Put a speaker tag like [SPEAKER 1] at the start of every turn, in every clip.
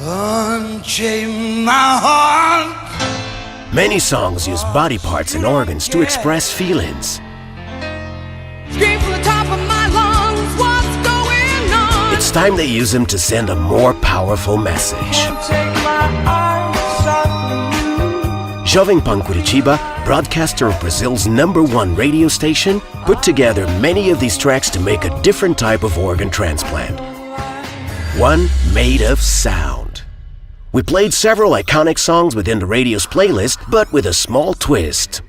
[SPEAKER 1] Unchain my heart.
[SPEAKER 2] Many songs use body parts and organs to express feelings.
[SPEAKER 3] Scream from the top of my lungs, what's going on?
[SPEAKER 2] It's time they use them to send a more powerful message. Jovem Pan Curitiba, broadcaster of Brazil's #1 radio station, put together many of these tracks to make a different type of organ transplant. One made of sound. We played several iconic songs within the radio's playlist, but with a small twist.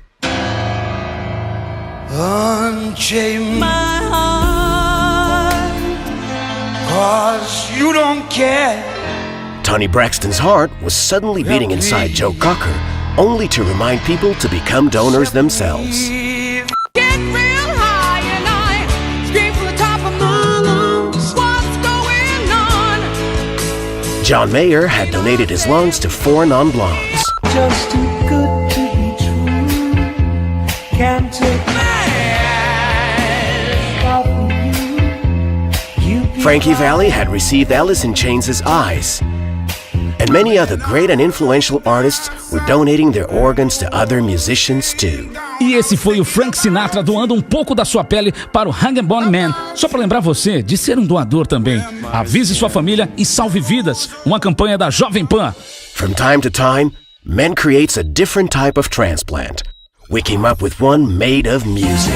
[SPEAKER 1] Unchain my heart, 'cause you don't care.
[SPEAKER 2] Toni Braxton's heart was suddenly beating inside Joe Cocker, only to remind people to become donors themselves.
[SPEAKER 3] Get real high and I scream from the top of my lungs, what's going on?
[SPEAKER 2] John Mayer had donated his lungs to 4 non-blondes.
[SPEAKER 4] Just too good to be true. Can't take my eyes off of you.
[SPEAKER 2] Frankie Valli had received Alice in Chains' Eyes. And many other great and influential artists were donating their organs to other musicians too.
[SPEAKER 5] E esse foi o Frank Sinatra doando um pouco da sua pele para o Hang Bone Man. Só para lembrar você de ser um doador também. Avise sua família e salve vidas. Uma campanha da Jovem Pan.
[SPEAKER 2] From time to time, man creates a different type of transplant. We came up with one made of music.